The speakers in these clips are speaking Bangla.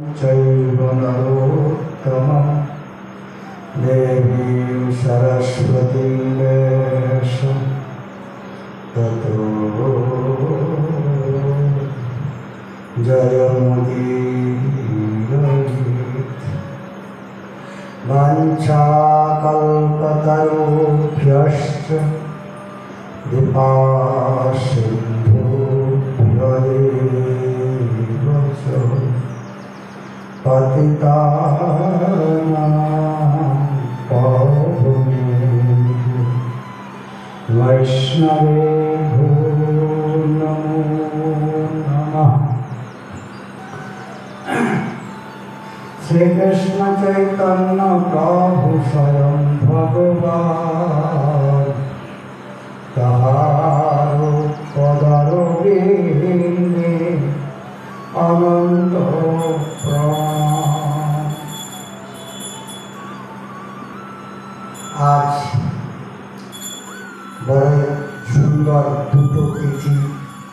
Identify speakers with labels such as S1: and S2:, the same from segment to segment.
S1: चैव नरोत्तमं देवीं सरस्वतीं व्यासं ततो जयमुदीरयेत्। वाञ्छाकल्पतरुभ्यश्च कृपासिन्धुभ्यैव च पतितानां पावनेभ्यो वैष्णवेभ्यो नमो नमः। श्री कृष्ण चैतन्य प्रभु स्वयं भगवान तारो पदारो बिंदे अनंत प्रणाम। आज बड़े सुंदर दुটো तिथि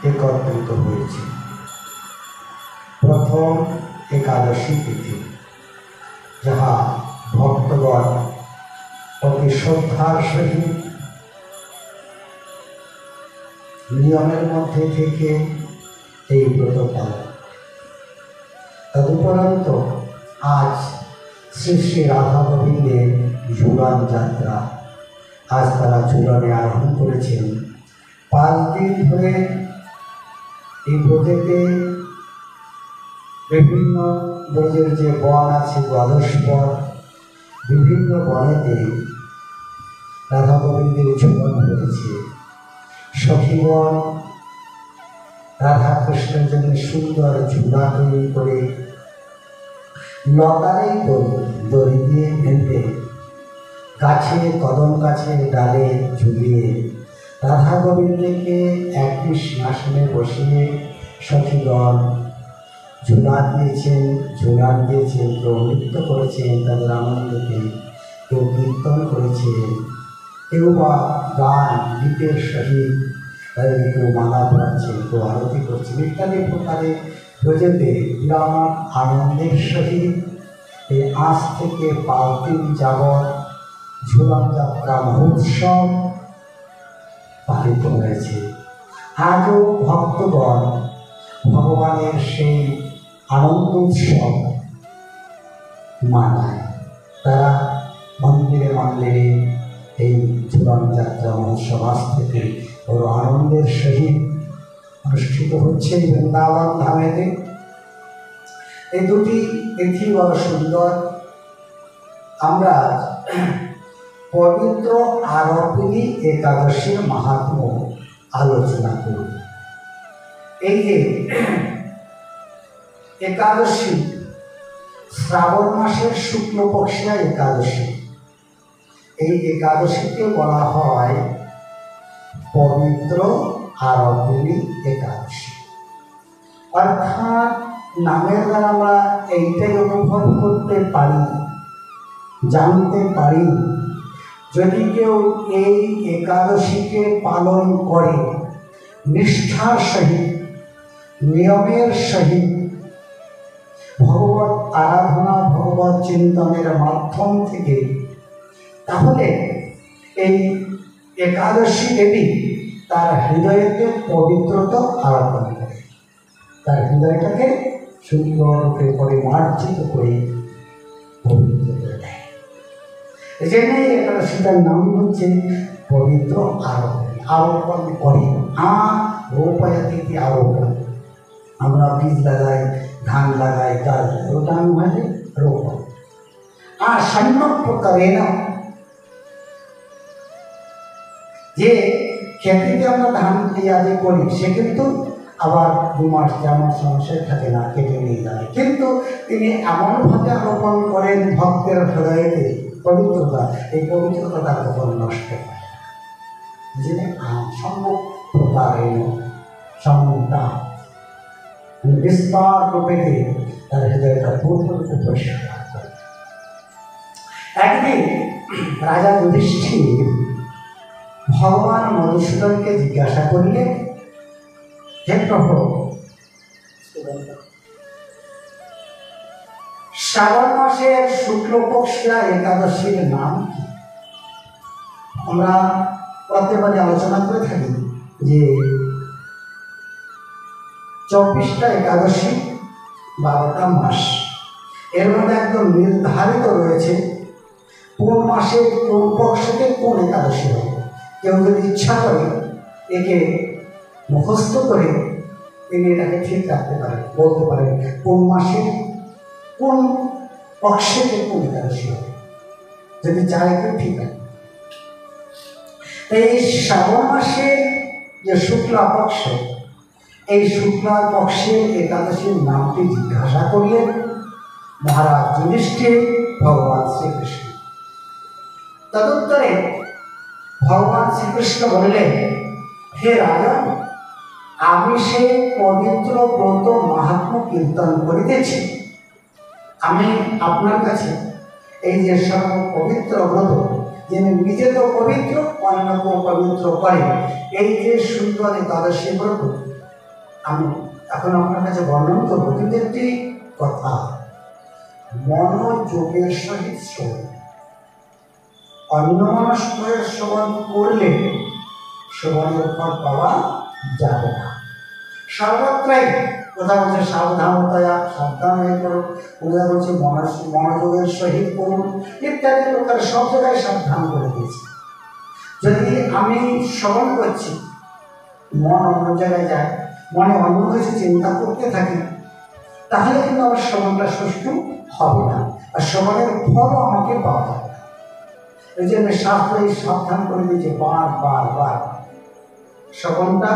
S1: एकत्रित হয়েছে। प्रथम एकादशी तिथि जहाँ भक्तगण अति श्रद्धार सहित नियमेर मध्य থেকে এই ব্রত পালন। तदुपरंत आज श्री श्री राधा गोविंदेर झूलन यात्रा आज तारा झूलने आरम्भ करेছেন। 5 दिन ধরে এই ব্রতেতে বিভিন্ন ব্রজের যে বন আছে 12 বন, বিভিন্ন বনেতে রাধা গোবিন্দের ঝুলন হয়েছে। সখীগণ রাধা কৃষ্ণের জন্য সুন্দর ঝুলা তৈরি করে লতারেই দড়ি দিয়ে বেঁধে গাছে কদম গাছের ডালে ঝুলিয়ে রাধা গোবিন্দকে একটি সিংহাসনে বসিয়ে সখীগণ ঝুলান দিয়েছেন, কেউ নৃত্য করেছেন তাদের আনন্দকে, কেউ কীর্তন করেছেন, কেউ বা গান গীতের সহিত তাদের কেউ মালা পড়াচ্ছেন, কেউ আরতি করছেন ইত্যাদি প্রকারে ব্রজেতে বিরাট আনন্দের সহিত এই আজ থেকে 5 দিন যাবৎ ঝুলন যাত্রা মহোৎসব পালিত হয়েছে। আজও ভক্তগণ ভগবানের সেই আনন্দ উৎসব মানায়। তারা মন্দিরে মন্দিরে এই ঝুলন যাত্রা মহোৎসব আজ থেকে বড় আনন্দের সহিত অনুষ্ঠিত হচ্ছে বৃন্দাবন ধামেতে। এই দুটি তিথি বড় সুন্দর। আমরা পবিত্র আরোপিণী একাদশীর মাহাত্ম্য আলোচনা করব। এই যে একাদশী শ্রাবণ মাসের শুক্লপক্ষিয়া একাদশী, এই একাদশীকে বলা হয় পবিত্র আরোপিণী একাদশী। অর্থাৎ নামের দ্বারা আমরা এইটাই অনুভব করতে পারি, জানতে পারি, যদি কেউ এই একাদশীকে পালন করে নিষ্ঠার সহিত নিয়মের সহিত ভগবত আরাধনা ভগবত চিন্তনের মাধ্যম থেকে, তাহলে এই একাদশী দেবী তার হৃদয়কে পবিত্রতা আরাধনা করে, তার হৃদয়টাকে সুন্দররূপে পরিমার্জিত করে পবিত্র করে দেয়। এই জন্যই একাদশীটার নাম হচ্ছে পবিত্র আরোপণ করে। রোপয়াতিথি আরোপণ, আমরা বীজ লাগাই, ধান লাগাই, গাছ লাগাই, ওটা নাম হয় রোপণ। আর সম্যক প্রকারে না যে খেতিতে আমরা ধান আদি করি, সে কিন্তু আবার 2 মাস 4 মাস সংসার থাকে না, কেটে নিয়ে যায়। কিন্তু তিনি এমনভাবে আরোপণ করেন ভক্তের হৃদয়তে পবিত্রতা, এই পবিত্রতা কখন নষ্ট হয় না। যে সম্যক প্রকারে সম্যকটা বিস্তার রূপে তার হৃদয়টা পূর্ণরূপে পরিষ্কার করে। একদিন রাজা যুধিষ্ঠির ভগবান মধুসূদনকে জিজ্ঞাসা করলেন, হে প্রভু শ্রাবণ মাসের শুক্লপক্ষা একাদশীর নাম কি? আমরা প্রত্যেকবারে আলোচনা করে থাকি যে 24টা একাদশী, 12টা মাস, এর মধ্যে একদম নির্ধারিত রয়েছে কোন মাসের কোন পক্ষে কোন একাদশী হবে। কেউ যদি ইচ্ছা করে একে মুখস্থ করে তিনি এটাকে ঠিক রাখতে পারেন, বলতে পারেন কোন মাসে কোন পক্ষে কোন একাদশী হবে, যদি চায় কেউ ঠিক আছে। এই শ্রাবণ মাসের যে শুক্লা পক্ষ, এই শুক্লা পক্ষের একাদশীর নামটি জিজ্ঞাসা করলেন মহারাজ যুধিষ্ঠির ভগবান শ্রীকৃষ্ণ। তদুত্তরে ভগবান শ্রীকৃষ্ণ বললেন, হে রাজন, আমি সে পবিত্র ব্রত মাহাত্ম্য কীর্তন করিতেছি। আমি আপনার কাছে এই যে সর্ব পবিত্র ব্রত, যিনি নিজে তো পবিত্র, অন্যকেও পবিত্র করে, এই যে সুন্দর একাদশী ব্রত আমি এখন আপনার কাছে বর্ণন করবো। কিন্তু একটি কথা, মনোযোগের সহিত শ্রবণ, অন্যমনস্কের শ্রবণ করলে শ্রবণের ফল পাওয়া যাবে না। সর্বত্রই কোথাও বলছে সাবধানতায়া, সাবধান হয়ে করুন, কোথাও বলছে মনোযোগের সহিত করুন, ইত্যাদি প্রকার সব জায়গায় সাবধান করে দিয়েছে। যদি আমি শ্রবণ করছি, মন অন্য জায়গায় যায়, মনে অন্য কিছু চিন্তা করতে থাকি, তাহলে কিন্তু আমার শ্রবণটা সুষ্ঠু হবে না, আর শ্রবণের ফলও আমাকে পাওয়া যাবে না। এই জন্য শাস্ত্র এই সাবধান করে দিয়েছে বার শ্রবণটা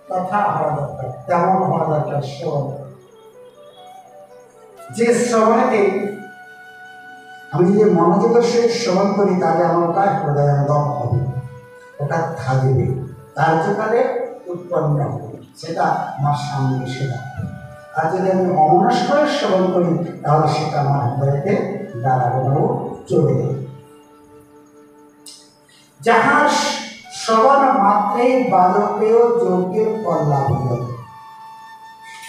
S1: তথা হওয়া দরকার, তেমন হওয়া দরকার শ্রবণ। যে শ্রবণেতে আমি যদি মনোযোগের সহিত শ্রবণ করি, তাহলে আমার ওটা হৃদয়ঙ্গম হবে, ওটা থাকবে, কার্যকালে উৎপন্ন হবে, সেটা আমার সামনে এসে যাবে। আর যদি আমি অমনস্করে শ্রবণ করি, তাহলে সেটা আমার হৃদয়তে দাঁড়ানো চলে যাবে। যাহার শ্রবণ মাত্রেই বাজপেয় যজ্ঞের ফল লাভ হইল,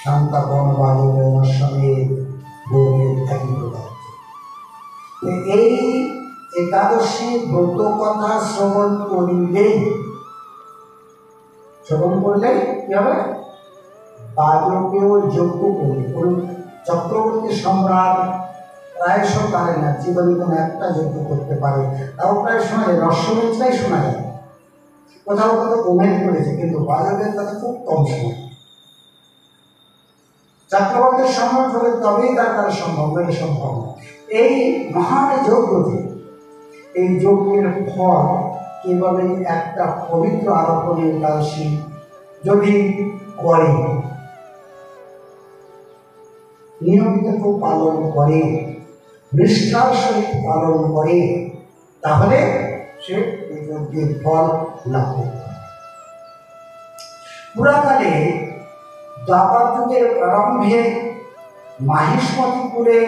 S1: শান্তা বন বাজপেয় সমেত গৌরের একই পদার্থ। এই একাদশী ব্রত কথা শ্রবণ করলে কি হবে? বাজপেয় যজ্ঞ করলে, কোন চক্রবর্তী সম্রাট প্রায়শ পারে না জীবনে কোনো একটা যজ্ঞ করতে পারে, তাও প্রায় শোনা যায়, রহস্যবিদরাই শোনা যায়, কোথাও কোথাও কমেন্ট করেছে, কিন্তু বাজপেয়ের কথা খুব কম শোনা। চক্রবর্তীর সম্ভব হলে তবেই তার দ্বারা সম্ভব, হলে সম্ভব না। এই মহান যজ্ঞটি, এই যজ্ঞের ফল কেবল একটা পবিত্র আরোপণী একাদশী যদি করে, নিয়মিত পালন করে, নিষ্ঠার সহিত পালন করে, তাহলে সে এই যজ্ঞের ফল লাভ করবে। পুরাকালে দ্বাপর যুগের প্রারম্ভে মাহিষ্মতিপুরে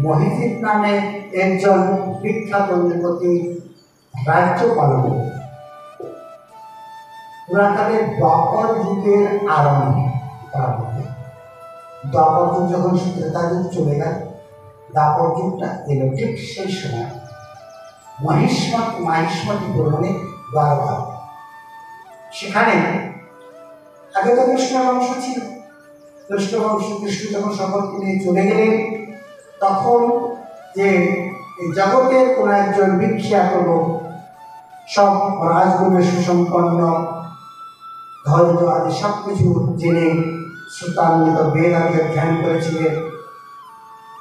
S1: মহিজিৎ নামে একজন বিখ্যাত নৃপতি রাজ্য পালন করত। পুরাকালে দ্বাপর যুগের আরম্ভে, দ্বাপর যুগ যখন ত্রেতা যুগ চলে গেল, দ্বাপর যুগটা এলো ঠিক সেই সময় মাহিষ্মতিপুর মানে দ্বারকা, সেখানে আগে তো কৃষ্ণ বংশ ছিল। কৃষ্ণ যখন সকলকে নিয়ে চলে গেলেন, তখন যে জগতের কোন একজন বিখ্যাত লোক, সব রাজগুণে সুসম্পন্ন, ধৈর্য আদি সব কিছু জেনে শ্রুতান্বিত বেদ আদি ধ্যান করেছিলেন,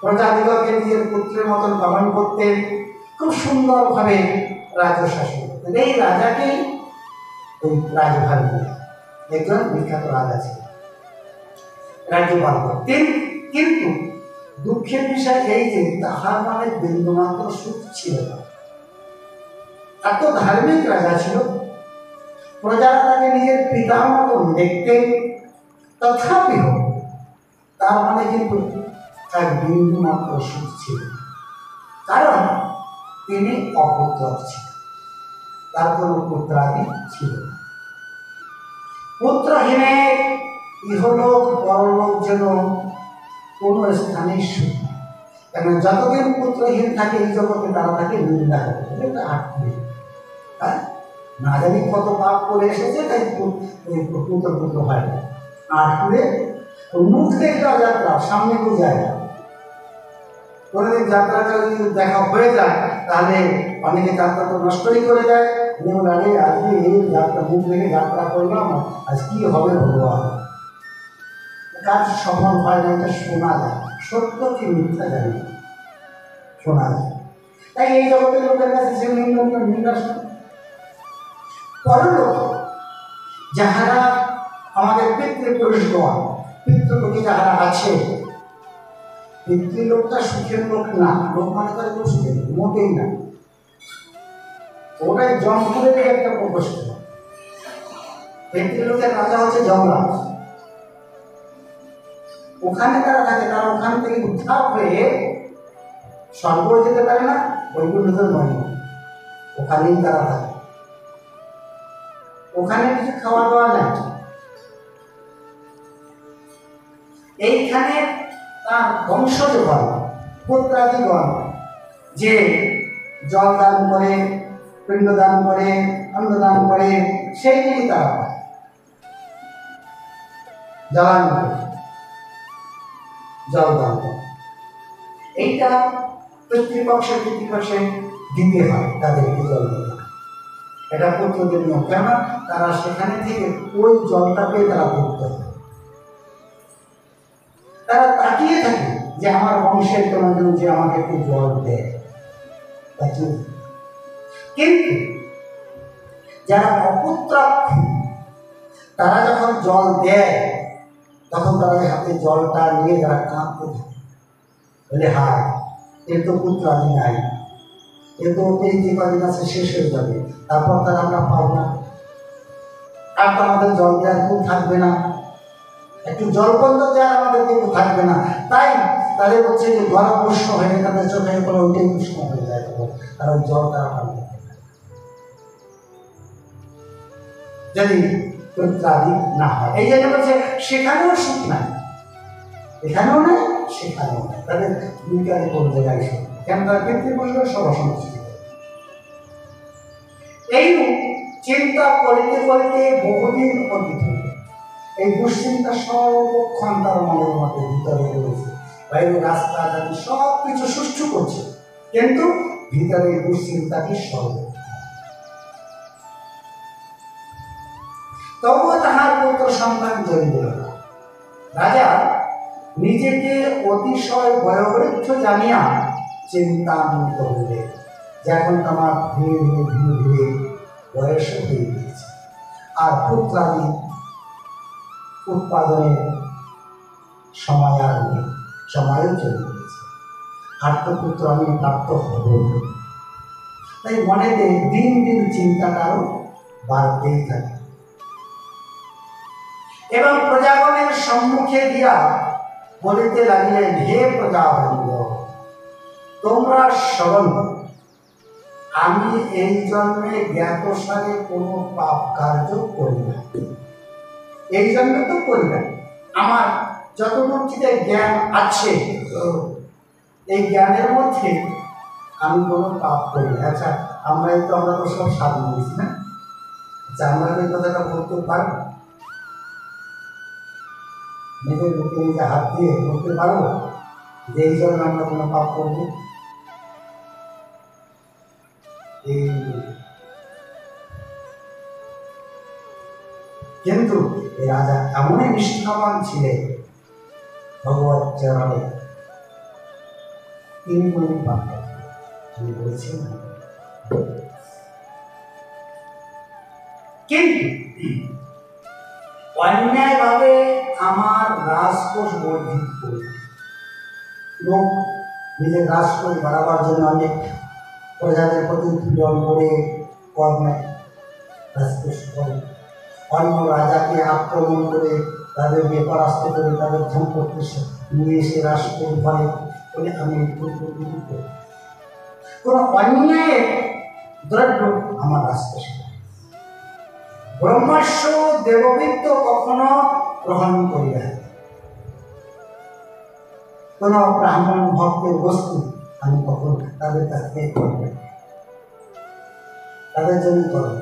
S1: প্রজাদিগকে নিজের পুত্রের মতন পালন করতেন, খুব সুন্দরভাবে রাজ্য শাসন করতেন। এই রাজাকেই ওই রাজভার একজন বিখ্যাত রাজা ছিল, রাজ্যপাল করতেন। কিন্তু দুঃখের বিষয় এই যে তাহার মানে বিন্দুমাত্র সুখ ছিল না। এত ধার্মিক রাজা ছিল, প্রজারা তাকে নিজের পিতার মতন দেখতেন, তথাপিও তার মানে কিন্তু এক বিন্দুমাত্র সুখ ছিল, কারণ তিনি অপুত্রক ছিলেন, তার কোনো পুত্রাদি ছিল না। পুত্রহীনের ইহলোক পরলোক যেন কোনো স্থানে সুখ নেই। কেন যতদিন পুত্রহীন থাকে এই জগতে তারা থাকে নিন্দা করে, এটা আটকে। হ্যাঁ, না জানি কত পাপ করে এসেছে, তাই পুত্র পুত্র হয় না। আটকে মুখ দেখলে যাত্রা সামনে কেউ যায় না। কোনোদিন যাত্রাটা যদি দেখা হয়ে যায় তাহলে অনেকে যাত্রা তো নষ্টই করে যায়। আরে আজকে এই যাত্রা মুখ দেখে যাত্রা করলাম, আজ কি হবে ভগবান, কাজ সফল হয় না, এটা শোনা যায়। সত্য কি মিথ্যা জানি শোনা যায়। তাই এই জগতের লোকের কাছে সে নিন্দা পরলোক যাহারা আমাদের পিতৃপুরুষগণ, পিতৃপতি যাহারা আছে, পিতৃলোকটা সুখের লোক না। লোক মানে করে সুখের মোটেই না, ওটাই জঙ্গলের একটা প্রকোষ্ঠ। পিতৃলোকের রাজা হচ্ছে যমরাজ, ওখানে তারা থাকে। তারা ওখান থেকে উদ্ধার হয়ে স্বর্গ যেতে পারে না, বৈকুণ্ঠের নয়, ওখানেই তারা থাকে। ওখানে কিছু খাওয়া দাওয়া নেই। এইখানে তার বংশজগণ, পুত্রাদিগণ যে জল দান করে, পিণ্ড দান করে, অন্নদান করে, সেইগুলি তারা পায়। জ্বালানি করে, জল দান করে, এইটা পিতৃপক্ষে দিতে হয় তাদেরকে জল দিতে হয়। এটা পুত্রদের নিয়ম। কেননা তারা সেখানে থেকে ওই জলটা পেয়ে তারা করতে হয়। তারা তাকিয়ে থাকে যে আমার বংশের কোনজন যে আমাকে একটু জল দেয়। কিন্তু যারা অপুত্রাক্ষ তারা যখন জল দেয় তখন তাদের হাতে জলটা নিয়ে যারা কাঁদতে থাকে, বলে হায় এর তো পুত্র আদি নাই, এর তো এই যে কদিন আছে শেষ হয়ে যাবে, তারপর তারা আমরা পাবো না, আর তো আমাদের জল দেওয়ার কেউ থাকবে না, একটু জলবন্ধ দেওয়ার আমাদের কেউ থাকবে না। তাই তাদের হচ্ছে যে গলা প্রশ্ন হয়ে তাদের চোখে কোনো ওইটাই প্রশ্ন হয়ে যায়, তারা ওই জল তারা পাবে যদি পুত্রাদি না হয়। এই জন্য বলছে সেখানেও সুখ নাই, এখানেও নেই সেখানেও নেই। তাদের দুইটারে কোনো জায়গায় সুখ, কেন তার পিতৃপুরুষ সব অসন্তুষ্ট। এই চিন্তা করিতে করিতে বহুদিন অতীত হল। এই দুশ্চিন্তা সর্বক্ষণ তার মনের মধ্যে ভিতরে রয়েছে। বাইরে রাস্তা জানি সব কিছু সুষ্ঠু করছে, কিন্তু ভিতরে দুশ্চিন্তাটি সর্ব। তবুও তাহার পুত্র সন্তান জন্মিল না। রাজা নিজেকে অতিশয় বয়োবৃদ্ধ জানিয়া চিন্তান্বিত হইলে, যে এখন আমার ধীরে ধীরে ধীরে ধীরে বয়স হয়ে গিয়েছে, আর পুত্রাদি উৎপাদনের সময় আর নেই, সময়ও চলে গিয়েছে, আর তো পুত্র আমি প্রাপ্ত হব। তাই মনেতে দিন দিন চিন্তাটা আরো বাড়তেই থাকে। এবং প্রজাগণের সম্মুখে দিয়া বলিতে লাগিলেন, হে প্রজাবৃন্দ, তোমরা শ্রবণ করো, আমি এই জন্মে জ্ঞাতসারে কোনো পাপ কার্য করি না। এই জন্য তো করি না, আমার যতটুকু জ্ঞান আছে এই জ্ঞানের মধ্যে আমি কোনো পাপ করি না। আচ্ছা আমরা তো সব সাধু দিয়েছি না? আচ্ছা আমরা এই কথাটা বলতে পারবো, নিজের বুকে নিজে হাত দিয়ে বলতে পারবো যে এই জন্য আমরা কোনো পাপ করবো? কিন্তু এই রাজা এমনই নিষ্ঠাবান ছিলেন ভগবত চরণে, তিনি কোনো পাপ তিনি বলেছেন। কিন্তু অন্যায়ভাবে আমার রাজকোষ বর্ধিত করি, লোক নিজের রাজকোষ বাড়াবার জন্য অনেক প্রজাদের প্রতি পীড়ন করে কর্মে রাজকোষ করে, অন্য রাজাকে আক্রমণ করে তাদেরকে পরাস্ত করে তাদের সম্পত্তি নিয়ে এসে রাষ্ট্র করে বলে আমি কোনো অন্যায়ের দ্রব্য আমার রাষ্ট্র। ব্রহ্মাস্য দেববৃত্ত কখনো গ্রহণ করি না। কোনো ব্রাহ্মণ ভক্তের বস্তু আমি কখন তাদের কাছ থেকে করব, তাদের জন্য করব।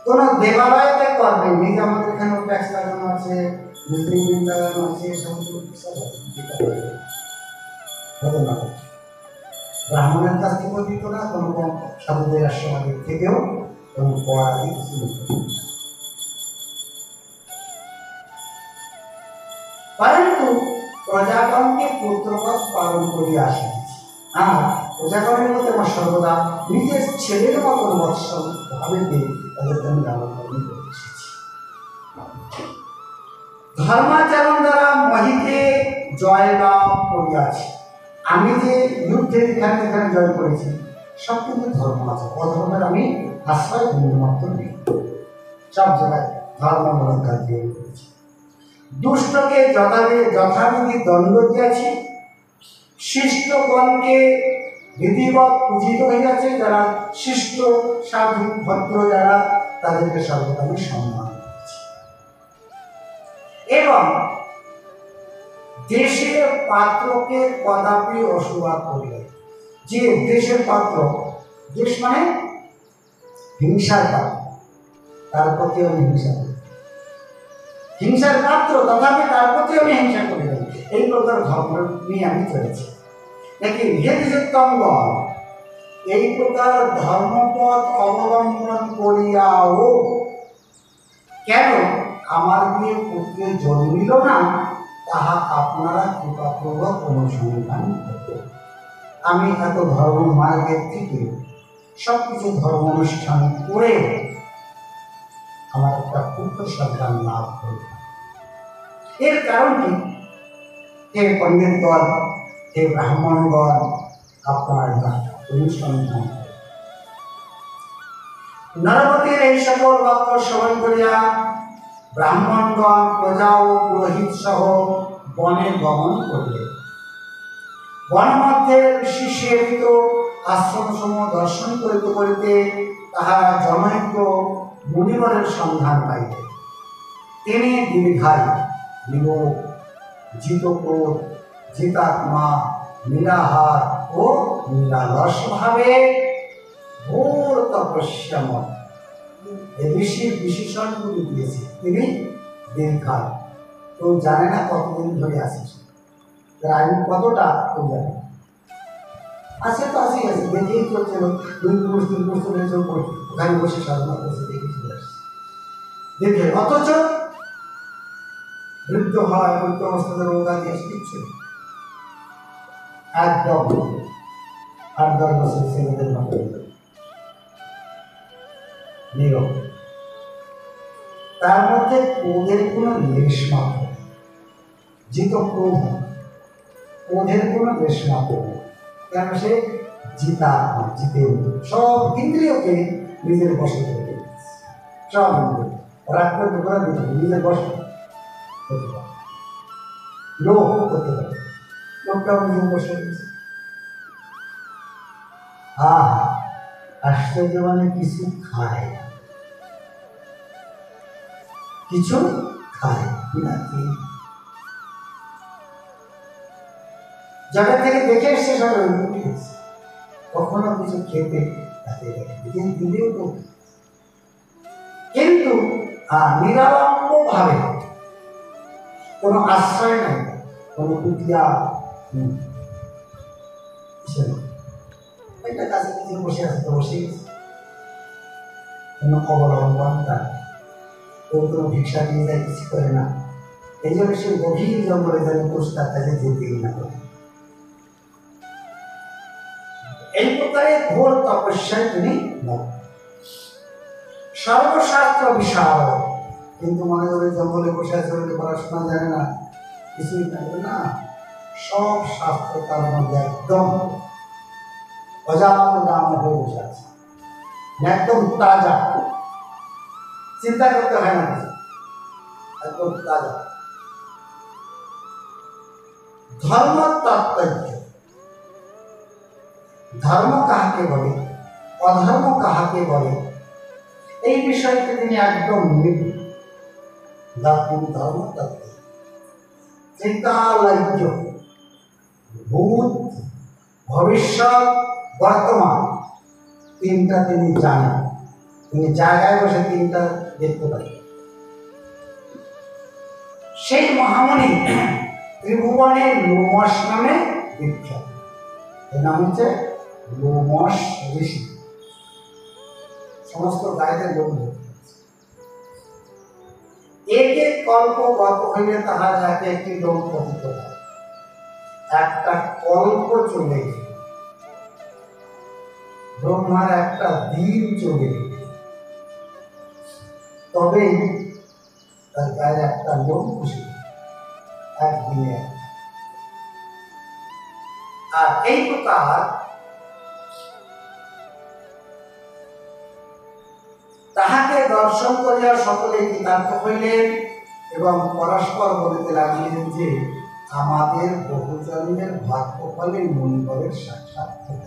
S1: কোন দেবালয়তে করবে, নিজে আমাদের এখানে ট্যাক্স লাগানো আছে, মুসলিম বিল লাগানো আছে, হবে না। ব্রাহ্মণের কাছ থেকেও দিত না, কোনো সাধুদের আশ্রমের থেকেও কোনো পড়াই কিছু নিত না। परंतु प्रजागण के पुत्रवत पालन करिए आसिতেছি। আর প্রজাগণের মধ্যে আমার সর্বদা নিজের ছেলের মতন বৎসল ভাবেতে তাদেরকে আমি লালন পালন করে এসেছি। ধর্মাচরণ দ্বারা মহিতে জয়লাভ করিয়াছি। আমি যে যুদ্ধে এখানে জয় করেছি সব কিন্তু ধর্ম আছে, অধর্মের আমি আশ্রয় বিন্দুমাত্র নেই। সব জায়গায় ধর্মমূলক কাজ দিয়ে করেছি। দুষ্টকে যথাবিধি দণ্ড দিয়াছি, শিষ্টগণকে বিধিবৎ পূজিত হইয়াছে। যারা শিষ্ট সাধু ভদ্র যারা, তাদেরকে সর্বদা আমি সম্মান করেছি। এবং দেশের পাত্রকে কদাপি অসুবাদ করিলে, যে দেশের পাত্র, দেশ মানে হিংসার পাত্র, তার প্রতি আমি হিংসা করি, হিংসার পাত্র তথাপি তার প্রতি আমি হিংসা করি। এই প্রকার ধর্ম নিয়ে আমি চলেছি। দেখি হেতৃত্বঙ্গন এই প্রকার ধর্মপথ অবলম্বন করিয়াও কেন আমার বিয়ে পুত্রে জন্মিল না, তাহা আপনারা কৃপাপূর্বক অনুসন্ধান করবেন। আমি এত ধর্ম মার্গের থেকে সবকিছু ধর্ম অনুষ্ঠান করে আমার একটা পুত্র সন্তান লাভ করবে। এর কারণ কি? হে পণ্ডিতগণ, হে ব্রাহ্মণগণ, আপনারা অনুসন্ধান করেন। নরপতির এই সকল বাক্য শ্রবণ করিয়া ব্রাহ্মণগণ প্রজা ও পুরোহিত সহ বনে গমন করিলেন। বনমধ্যে ঋষি সেবিত আশ্রমসমূহ দর্শন করিতে করিতে তাহারা জনৈক মুনিবরের সন্ধান পাইলেন। তিনি দীর্ঘায়ু, নিরোগ, জিতক্রোধ, জিতাত্মা, নিরাহার ও নিরালস ভাবে ঘোর তপস্যাময়। এই ঋষির বিশেষণগুলি দিয়েছে। তিনি দীর্ঘায়ু, কেউ জানে না কতদিন ধরে আসিস, আয়ু কতটা কেউ জানে আছে, তো আসি আছে, দেখেই চলছিল। 2 পুরুষ 3 পুরুষ ওখানে বসে সাধনা করছে, দেখে চলে আসছে দেখে। অথচ বৃদ্ধ হয়, বৃদ্ধ অবস্থাতে রোগা দিয়ে কিচ্ছু একদম 8-10 বছর ছেলেদের মতো নীরব। তার মধ্যে ক্রোধের কোনো লেশ মাত্র, জিত ক্রোধ, ক্রোধের কোনো লেশ মাত্র, কেন সে জিতাত্মা, জিতে সব ইন্দ্রিয়কে নিজের বশে করে দিয়েছে। সব ইন্দ্রিয় রাগ করতে পারে, নিজের বশে করতে পারে, লোভ করতে পারে, লোকটাও নিজের বসে দিয়েছে। আশ্চর্য, মানে কিছু খায়, কিছু খায় নাকি জায়গা থেকে দেখে এসছে, সব কখনো কিছু খেতে তাকে দিলেও তো, কিন্তু নিরালম্ব ভাবে কোনো আশ্রয় নাই, কোনো কুটিয়া একটা কাছে কিছু বসে আছে, তো বসে গেছে, কোনো অবলম্বন তার, কেউ কোনো ভিক্ষা নিয়ে যায়, কিছু করে না। এই জন্য সে গভীর জঙ্গলে যেন পুরস্কার কাছে যেতেই না করে। এই প্রকারে ঘোর তপস্যায় তিনি সর্বশাস্ত্র বিশারদ, কিন্তু মনে করে জঙ্গলে বসে আছে, পড়াশোনা জানে না, কিছুই জানে না, সব শাস্ত্র তার মধ্যে একদম অজানা দাম হয়ে বসে আছে, একদম তাজা, চিন্তা করতে হয় না, একদম তাজা। ধর্ম তাৎপর্য, ধর্ম কাহাকে বলে, অধর্ম কাহাকে বলে, এই বিষয়কে তিনি একদম ধর্ম তাৎপর্য চিন্তালজ্জ, ভূত, ভবিষ্যৎ, বর্তমান, তিনটা তিনি জানেন। তিনি জায়গায় বসে তিনটা দেখতে পারেন। সেই মহামণি ত্রিভুবনে লোমশ নামে বিখ্যাত। এর নাম হচ্ছে লোমশ ঋষি। সমস্ত গায়ের লোক এক এক কল্প গত হইলে তাহার এক একটি লোক পতিত হয়। একটা কল্প চলে গেল, ব্রহ্মার একটা দিন চলে গেল, তবেই তার গায়ে একটা লোক খুশি একদিনে। আর এই প্রকার তাহাকে দর্শন করিয়া সকলে কৃতার্থ হইলেন এবং পরস্পর বলিতে লাগিলেন যে আমাদের বহুজন্মের ভাগ্য ফলে মঙ্গলের সাক্ষাৎ হবে।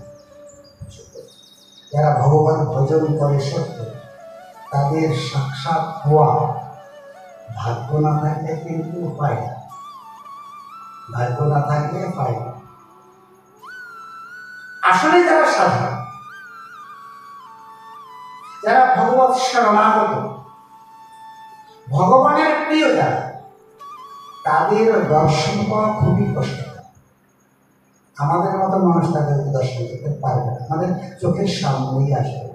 S1: যারা ভগবান ভজন করে সত্য, তাদের সাক্ষাৎ হওয়া ভাগ্য না থাকলে কিন্তু হয় না। ভাগ্য না থাকলে হয় না। আসলে যারা সাধক, যারা ভগবৎ শরণাগত, ভগবানের প্রিয় যারা, তাদের দর্শন করা খুবই কষ্ট। আমাদের মতো মানুষ তাদের দর্শন করতে পারবে না। আমাদের চোখের সামনেই আসবে,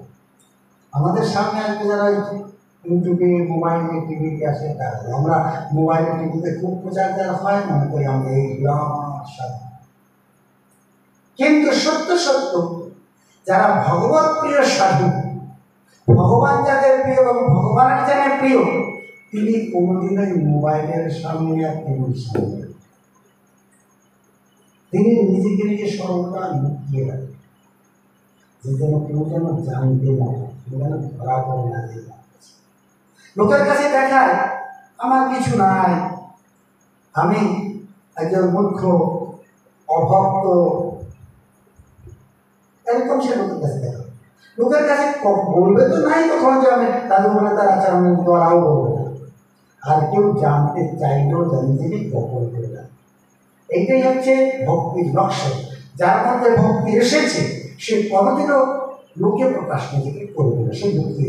S1: আমাদের সামনে আসবে যারা ইউটিউবে, মোবাইলে, টিভিতে আসে তারা। আমরা মোবাইলে, টিভিতে খুব প্রচার যারা হয় মনে করি আমরা এই সাধু। কিন্তু সত্য সত্য যারা ভগবত প্রিয় সাধু, ভগবান যাদের প্রিয় এবং ভগবানের যাদের প্রিয়, তিনি কোনোদিনই মোবাইলের সামনে আর টিভির সামনে, তিনি নিজেকে নিজে সর্বদা লুকিয়ে রাখেন, যে যেন কেউ যেন জানতে না, যেন ধরা পড়ে না। লোকের কাছে দেখায় আমার কিছু নাই, আমি একজন মূর্খ, অভক্ত, এরকম সে লোকের কাছে দেখা। লোকের কাছে বলবে তো নাই কখনো যে আমি তাদের বলে তার আচরণের দ্বারাও বলবে না। আর কেউ জানতে চাইলেও নিজেকে গোপন করে না। এইটাই হচ্ছে ভক্তির লক্ষ্য। যার মধ্যে ভক্তি এসেছে সে কোনোদিনও লোকে প্রকাশ নিজেকে করবে না। সে ভক্তি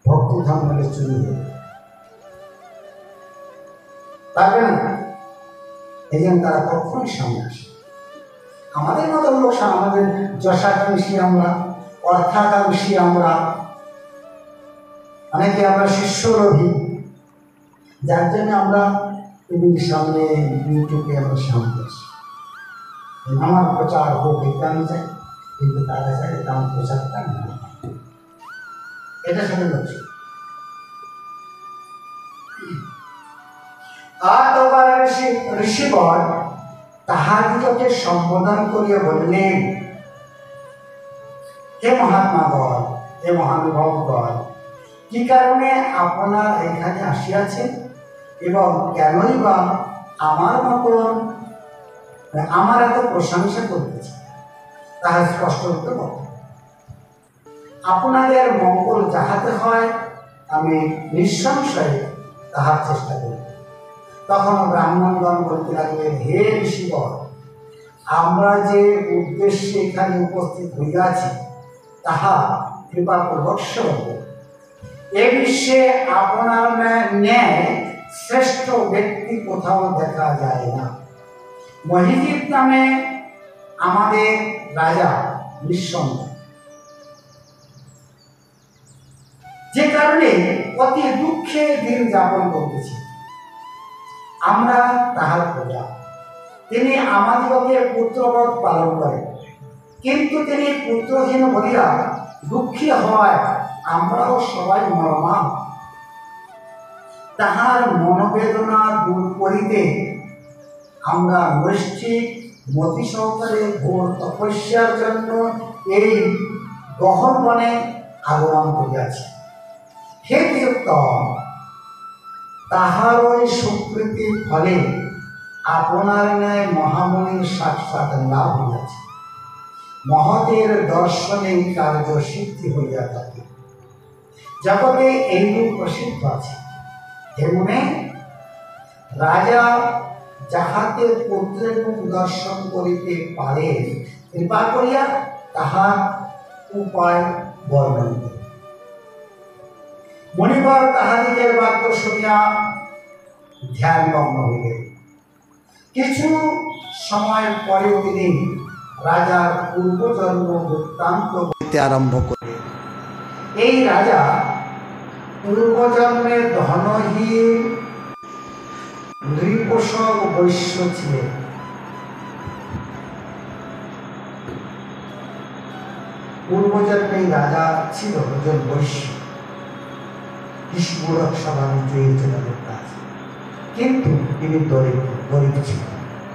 S1: ভক্তি ধর্মের চুরি পারবে না, এই জন্য তারা কখনোই সামনে আসে। আমাদের মতো লোক, আমাদের যশাকাঙ্ক্ষী আমরা, অর্থাকাঙ্ক্ষী আমরা, অনেকে আমরা শিষ্যলোভী, যার জন্য আমরা টিভির সামনে, ইউটিউবে আমরা সামনে আসি। আমার প্রচার হোক এটা আমি চাই, কিন্তু তারা চাই আমার প্রচারটা না। এটা শুনে যাচ্ছে। আর তোমার ঋষিবর তাহাদিগকে সম্বোধন করিয়া বললেন, হে মহাত্মাগণ, হে মহানুভবগণ, কি কারণে আপনার এখানে আসিয়াছেন এবং কেনই বা আমার মতন আমার এত প্রশংসা করতেছে, তাহা স্পষ্ট হতে পারে। আপনাদের মঙ্গল যাহাতে হয় আমি নিঃসংশয়ে তাহার চেষ্টা করি। তখন ব্রাহ্মণগণ বলতে লাগলেন, হে ঋষিবর, আমরা যে উদ্দেশ্যে এখানে উপস্থিত হইয়াছি তাহা কৃপাপূর্বক শ্রবণ। এ বিশ্বে আপনার ন্যায় শ্রেষ্ঠ ব্যক্তি কোথাও দেখা যায় না। মহিজিৎ নামে আমাদের রাজা নিঃসন্দেহ, যে কারণে অতি দুঃখে দিন যাপন করতেছি। আমরা তাহার প্রজা। তিনি আমাদিগকে পুত্রবৎ পালন করেন, কিন্তু তিনি পুত্রহীন বলিয়া দুঃখী হয় আমরাও সবাই মর্মাহত। তাহার মনোবেদনা দূর করিতে আমরা নৈষ্ঠিক মতি সহকারে ঘোর তপস্যার জন্য এই গহন বনে আগমন করিয়াছি। হে প্রিয়তম, তাহার ওই সুকৃতির ফলে আপনার ন্যায় মহামণির সাক্ষাৎ লাভ হইয়াছে। মহতের দর্শনে কার্য সিদ্ধি হইয়া থাকে। জগতে এইরূপ প্রসিদ্ধ আছে। হে মুনে, রাজা যাহাতে পুত্রের মুখ দর্শন করিতে পারেন কৃপা করিয়া তাহার উপায় বর্ণন করেন। মণিবর তাহাদিগের বাক্য শুনিয়া ধ্যানমগ্ন হইলেন। কিছু সময় পরে তিনি রাজার পূর্বজন্ম বৃত্তান্ত বলতে আরম্ভ করলেন। এই রাজা পূর্বজন্মে ধনহীন নৃপোষক বৈশ্য ছিলেন। পূর্বজন্মে রাজা ছিল একজন বৈশ্য, কৃষ্ণমূলক স্বভাবে তাদের কাজ, কিন্তু তিনি গরিব ছিলেন,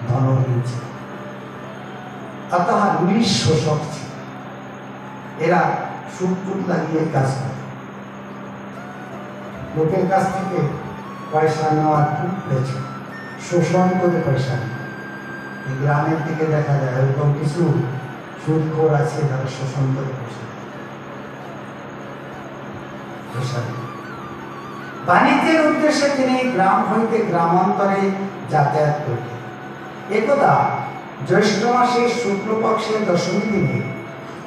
S1: ধনহীন ছিলেন, অতঃ নৃশোষক ছিল। এরা সুট লাগিয়ে কাজ করে, লোকের কাছ থেকে পয়সা নেওয়ার খুব পেয়েছে, শোষণ করে পয়সা নেয়। এই গ্রামের দিকে দেখা যায় এরকম কিছু সুদখোর আছে যারা শোষণ করে পয়সা নেয়। বাণিজ্যের উদ্দেশ্যে তিনি গ্রাম হইতে গ্রামান্তরে যাতায়াত করতেন। একদা জ্যৈষ্ঠ মাসের শুক্লপক্ষের দশমী দিনে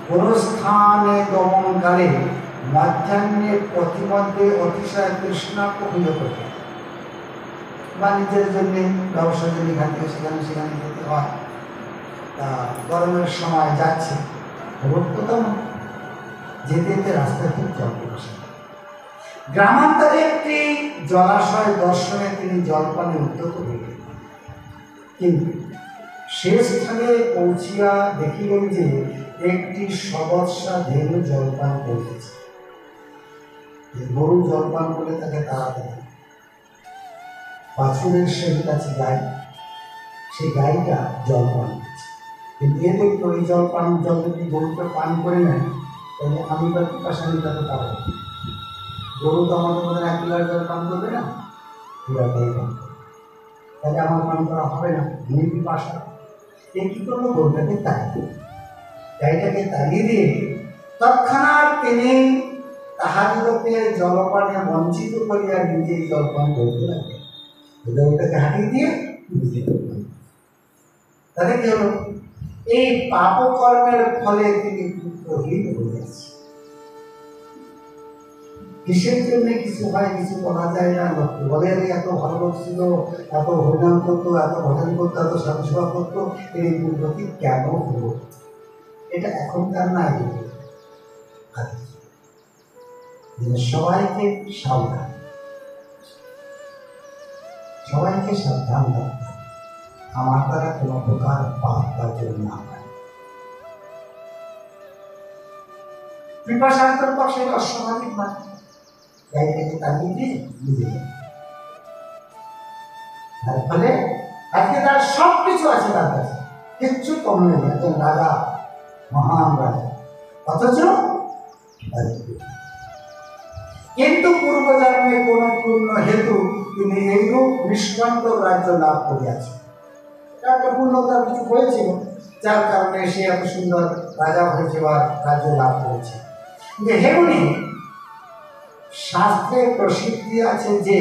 S1: কোন স্থানে গমনকালে মধ্যাহ্নে প্রতিমধ্যে অতিশয় তৃষ্ণার্ত হইয়া পড়ে। বাণিজ্যের জন্য ব্যবসার জন্য এখান থেকে সেখানে যেতে হয়। তা গরমের সময় যাচ্ছে, রোদ কোথাও যেতে যেতে রাস্তায় খুব জল বসে। গ্রামান্তরে একটি জলাশয় দর্শনে তিনি জলপানে উদ্যত হইলেন, কিন্তু সে স্থানে পৌঁছিয়া দেখিলেন যে একটি সবৎসা ধেনু জলপান করিতেছে। গরু জলপান করে তাকে তাড়াতে হয়। বাছুরের সেই কাছে গাই, সেই গাইটা জলপান করছে, কিন্তু এ দেখতো এই জলপান জল যদি গরুটা পান করে নেয় তাহলে আমি তার পিপাসানি তাকে তাড়াবো। গরু তো আমাদের মধ্যে 1 লিটার জল পান করবে না, তাহলে আমার পান করা হবে না, আমি পিপাসা। এ কি করলো, গরুটাকে তাড়িয়ে, গাইটাকে তাড়িয়ে দিয়ে তৎক্ষণাৎ তিনি তাহাদিগকে জলপানে বঞ্চিত করিয়া নিজেই জলপান করতে লাগলেন। গরুটাকে হাঁটিয়ে দিয়ে নিজে তাদের কি হলো, এই পাপকর্মের ফলে তিনি পুত্রহীন হয়েছে। কিসের জন্য কিছু হয়, কিছু করা যায় না। বলে এত ভালো লোক ছিল, এত হরিনাম করতো, এত ভজন করতো, এত সাধুসেবা করতো, এই পুত্রটি কেন হলো? এটা এখনকার নাই, সবাইকে সাবধান, সবাইকে সাবধান রাখতে, আমার দ্বারা কোনো প্রকার পাপ কার্য না হয়। পিপাসান্তর পক্ষে অস্বাভাবিক মানে গাইটাকে তাড়িয়ে দিয়ে বুঝে যায়। তার ফলে আজকে তার সব কিছু আছে, তার কাছে কিচ্ছু কম নেই, একজন রাজা, মহান রাজা, অথচ কিন্তু পূর্বজন্মে কোন পূর্ণ হেতু তিনি এইরূপ নিষ্কণ্ঠ রাজ্য লাভ করিয়াছেন। একটা পূর্ণতার কিছু হয়েছিল, যার কারণে সে এত সুন্দর রাজা হয়েছে বা রাজ্য লাভ করেছে। হেমনি শাস্ত্রে প্রসিদ্ধি আছে যে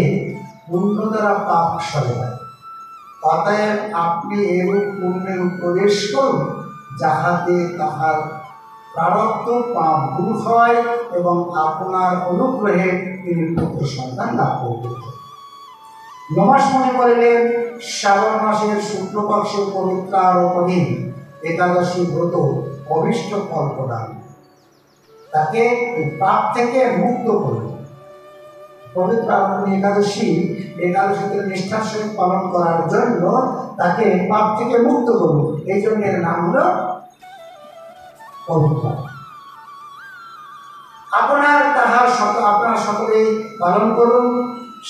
S1: পুণ্য দ্বারা পাপ সরে যায়। অতএব আপনি এরূপ পুণ্যের উপদেশ করুন যাহাতে তাহার প্রারব্ধ পাপ দূর হয় এবং আপনার অনুগ্রহে তিনি পুত্র সন্তান লাভ করবেন। নমাস মনে করিলেন শ্রাবণ মাসের শুক্লপক্ষের পবিত্র আরোপণী একাদশী ব্রত অভীষ্ট ফল প্রদান, তাকে পাপ থেকে মুক্ত করুন। পবিত্র আরোপণী একাদশীতে নিষ্ঠার সহিত পালন করার জন্য তাকে পাপ থেকে মুক্ত করুন, এই জন্য এর নাম হল পবিত্র। আপনারা সকলেই পালন করুন।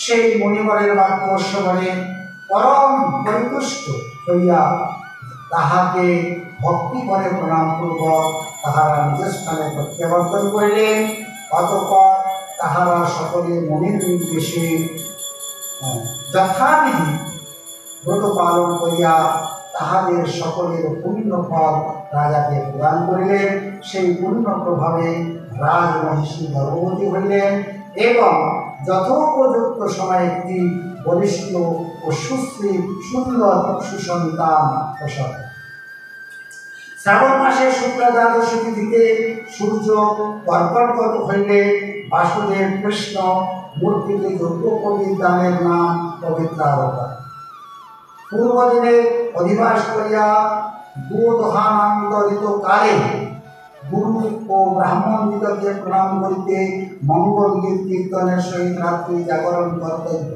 S1: সেই মণিবরের বাক্য শ্রবণে পরম পরিতুষ্ট হইয়া তাহাকে ভক্তি করে প্রণাম পূর্বক তাহারা নিজের স্থানে প্রত্যাবর্তন করিলেন। অতঃপর তাহারা সকলে মনের নির্দেশে যথাবিধি ব্রত পালন করিয়া তাহাদের সকলের পূর্ণ ফল রাজাকে প্রদান করিলেন। সেই পূর্ণ প্রভাবে রাজমহিষী গর্ভবতী হইলেন এবং যথোপযুক্ত সময়ে একটি বলিষ্ঠ ও সুশ্রী সুন্দর সুসন্তান প্রসব। শ্রাবণ মাসে শুক্লা দ্বাদশী তিথিতে সূর্য অর্পণগত হইলে বাসুদেব কৃষ্ণ মূর্তিতে যজ্ঞপবির দানের নাম পবিত্রাবতার। পূর্বদিনে অধিবাস করিয়া গোদহানান্তরিত কালে গুরু ও ব্রাহ্মণদিগকে প্রণাম করিতে মঙ্গল গীত কীর্তনের সহিত রাত্রি জাগরণ কর্তব্য।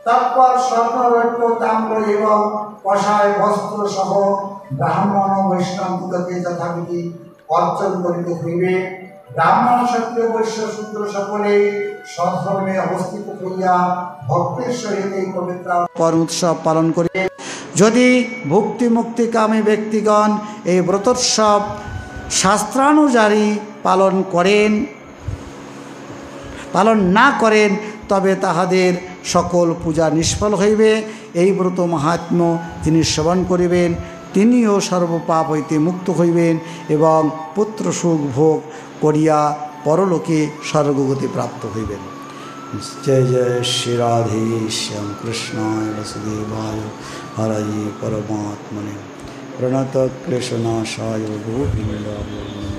S1: তারপর স্বর্ণরৌপ্য তাম্র এবং কষায় বস্ত্র সহ ব্রাহ্মণ ও বৈষ্ণবদিগকে যথাবিধি অর্চন করিতে হইবে। ব্রাহ্মণ ক্ষত্রিয় বৈশ্য শূদ্র সকলে সধর্মে অবস্থিত হইয়া ভক্তের সহিত এই পবিত্র উৎসব পালন করিবে। যদি ভক্তি মুক্তিকামী ব্যক্তিগণ এই ব্রতোৎসব শাস্ত্রানুযায়ী পালন না করেন তবে তাহাদের সকল পূজা নিষ্ফল হইবে। এই ব্রত মাহাত্ম্য যিনি শ্রবণ করিবেন তিনিও সর্বপাপ হইতে মুক্ত হইবেন এবং পুত্র সুখ ভোগ করিয়া পরলোকে স্বর্গগতি প্রাপ্ত হইবেন। জয় জয় শ্রী রাধে শ্যাম কৃষ্ণায় বসুদেবায় হরয়ে পরমাত্মনে প্রণত ক্লেশনাশায় গোবিন্দায়।